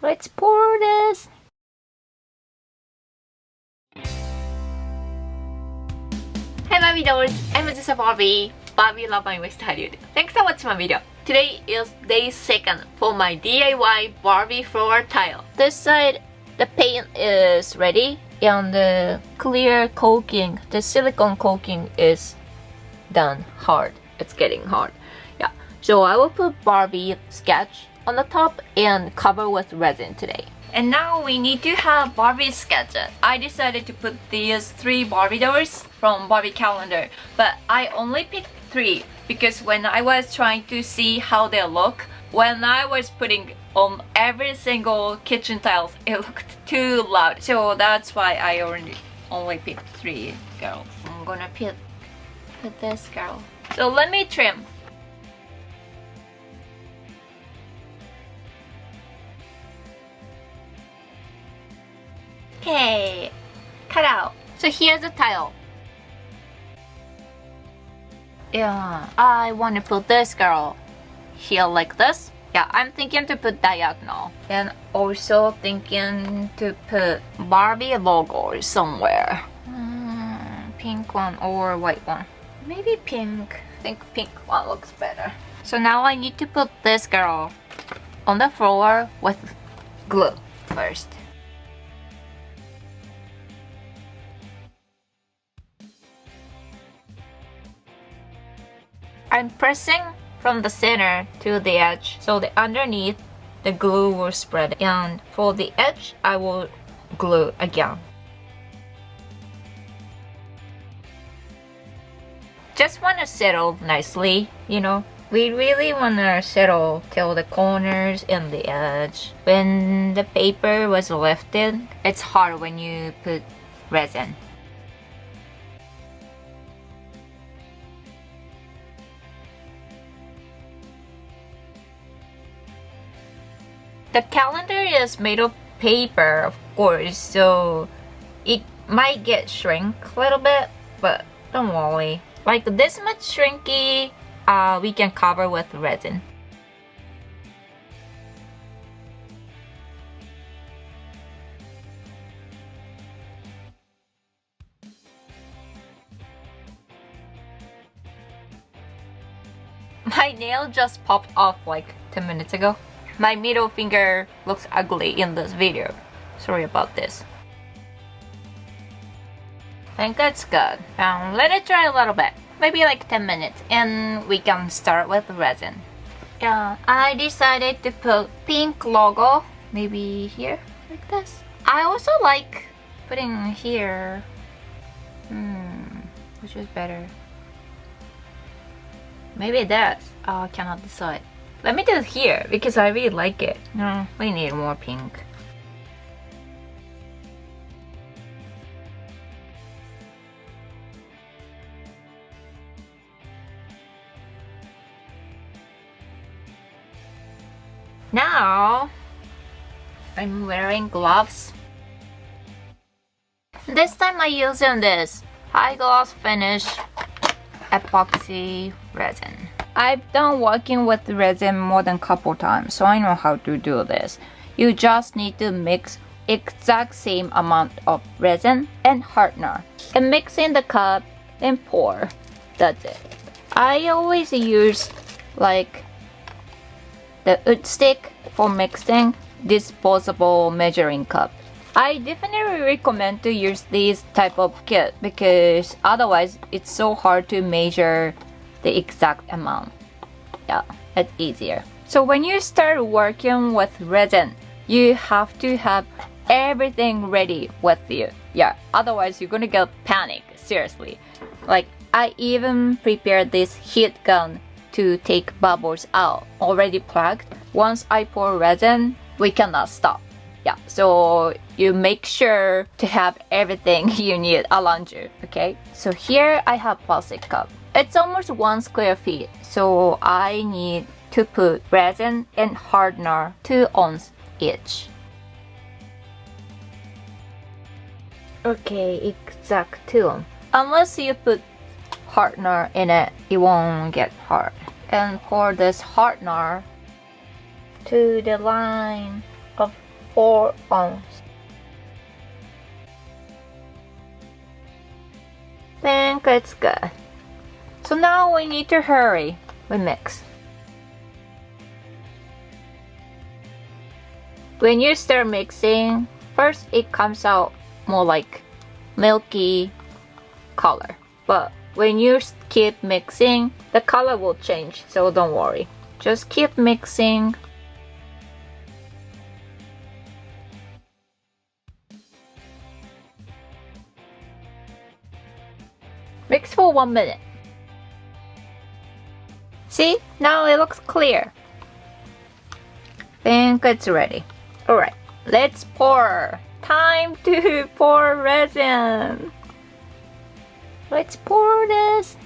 let's pour this. Hey Barbie dolls, I'm Azusa Barbie. Barbie love my West Hollywood. Thanks for watching my video. Today is day 2nd for my DIY Barbie floor tile. This side, the paint is ready and the clear coating, the silicone coating is done hard. It's getting hard. Yeah. So I will put Barbie sketch on the top and cover with resin today. And now we need to have Barbie sketches. I decided to put these 3 Barbie dolls from Barbie calendar, but I only picked 3 because when I was trying to see how they look, when I was putting on every single kitchen tiles, it looked too loud. So that's why I only picked 3 girls. I'm gonna put this girl. So let me trim. Okay, cut out. So here's the tile. Yeah, I want to put this girl here like this. Yeah, I'm thinking to put diagonal. And also thinking to put Barbie logo somewhere. Pink one or white one. Maybe pink. I think pink one looks better. So now I need to put this girl on the floor with glue first. I'm pressing from the center to the edge, so the underneath the glue will spread, and for the edge I will glue again. Just want to settle nicely, you know. We really want to settle till the corners and the edge. When the paper was lifted, it's hard when you put resin. The calendar is made of paper, of course, so it might get shrink a little bit, but don't worry. Like this much shrinky, we can cover with resin. My nail just popped off like 10 minutes ago. My middle finger looks ugly in this video. Sorry about this. I think that's good. Let it dry a little bit. Maybe like 10 minutes and we can start with resin. Yeah, I decided to put pink logo. Maybe here, like this. I also like putting here. Which is better? Maybe this. Oh, I cannot decide. Let me do it here because I really like it. No, we need more pink. Now, I'm wearing gloves. This time I'm using this high gloss finish epoxy resin. I've done working with resin more than a couple times, so I know how to do this. You just need to mix exact same amount of resin and hardener and mix in the cup and pour. That's it. I always use like the wood stick for mixing, disposable measuring cup. I definitely recommend to use this type of kit because otherwise it's so hard to measure the exact amount. Yeah, it's easier. So when you start working with resin, you have to have everything ready with you. Yeah, otherwise you're gonna get panic, seriously. Like I even prepared this heat gun to take bubbles out, already plugged. Once I pour resin, we cannot stop. Yeah, so you make sure to have everything you need around you, okay? So here I have plastic cup. It's almost 1 square feet, so I need to put resin and hardener 2 ounces each. Okay, exact 2. Unless you put hardener in it, it won't get hard. And pour this hardener to the line of pour on. Think it's good. So now we need to hurry. We mix. When you start mixing, first it comes out more like milky color. But when you keep mixing, the color will change, so don't worry. Just keep mixing. Mix for 1 minute. See? Now it looks clear. Think it's ready. Alright, let's pour. Time to pour resin. Let's pour this.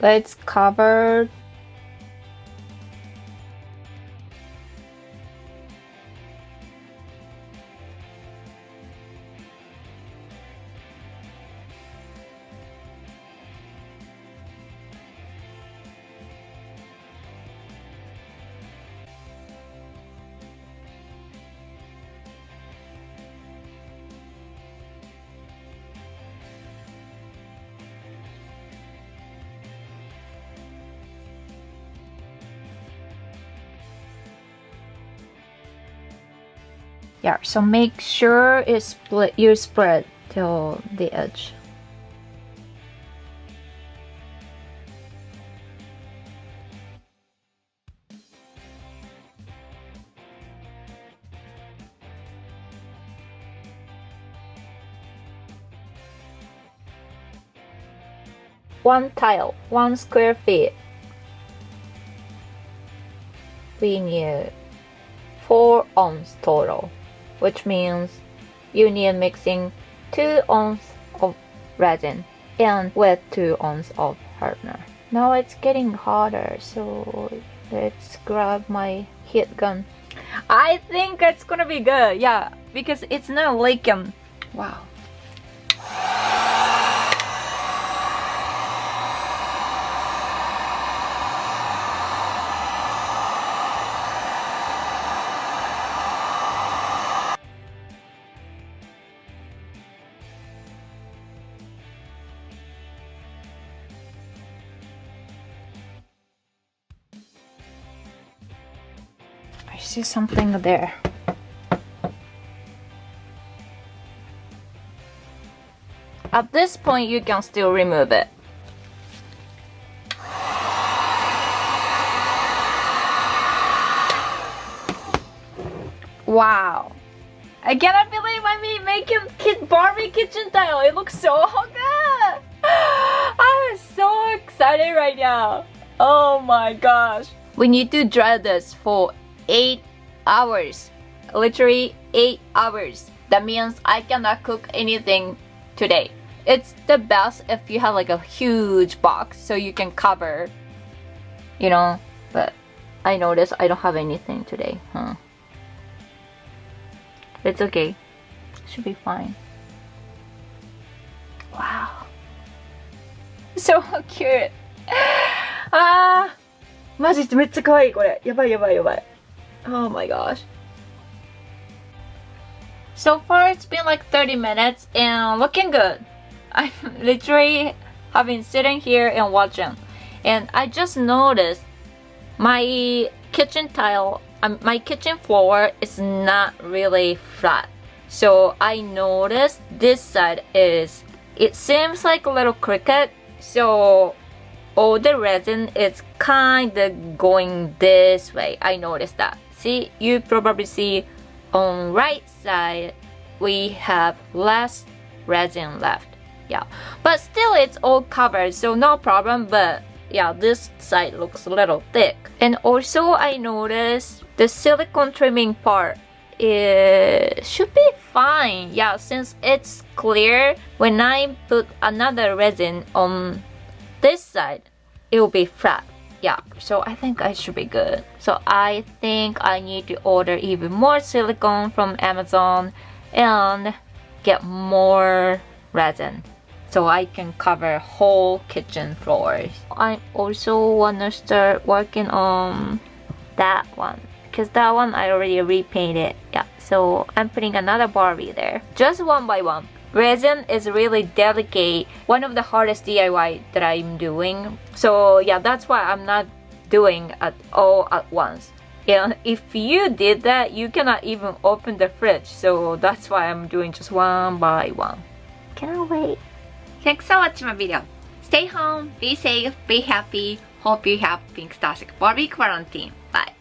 Let's cover. Yeah, so make sure you spread till the edge. One tile, 1 square feet. We need 4 ounces total, which means you need mixing 2 ounces of resin and with 2 ounces of hardener. Now it's getting hotter, so let's grab my heat gun. I think it's gonna be good, yeah, because it's not leaking. Wow. I see something there. At this point, you can still remove it. Wow. I cannot believe I'm making Barbie kitchen tile. It looks so good. I'm so excited right now. Oh my gosh. We need to dry this for 8 hours. Literally 8 hours. That means I cannot cook anything today. It's the best if you have like a huge box so you can cover, you know, but I noticed I don't have anything today. It's okay. Should be fine. Wow. So cute. マジでめっちゃ可愛いこれ。やばいやばいやばい。Oh my gosh. So far it's been like 30 minutes and looking good. I literally have been sitting here and watching, and I just noticed my kitchen tile, my kitchen floor is not really flat. So I noticed this side it seems like a little crooked. So all the resin is kind of going this way. I noticed that. See, you probably see on right side we have less resin left. Yeah, but still it's all covered, so no problem. But yeah, this side looks a little thick. And also I noticed the silicone trimming part, it should be fine. Yeah, since it's clear, when I put another resin on this side, it will be flat. Yeah, so I think I should be good. So I think I need to order even more silicone from Amazon and get more resin so I can cover whole kitchen floors. I also wanna start working on that one because that one I already repainted. Yeah, so I'm putting another Barbie there, just one by one. Resin is really delicate, one of the hardest DIY that I'm doing. So yeah, that's why I'm not doing it all at once. And if you did that, you cannot even open the fridge. So that's why I'm doing just one by one. Can't wait. Thanks for watching my video. Stay home, be safe, be happy. Hope you have fantastic Barbie quarantine. Bye.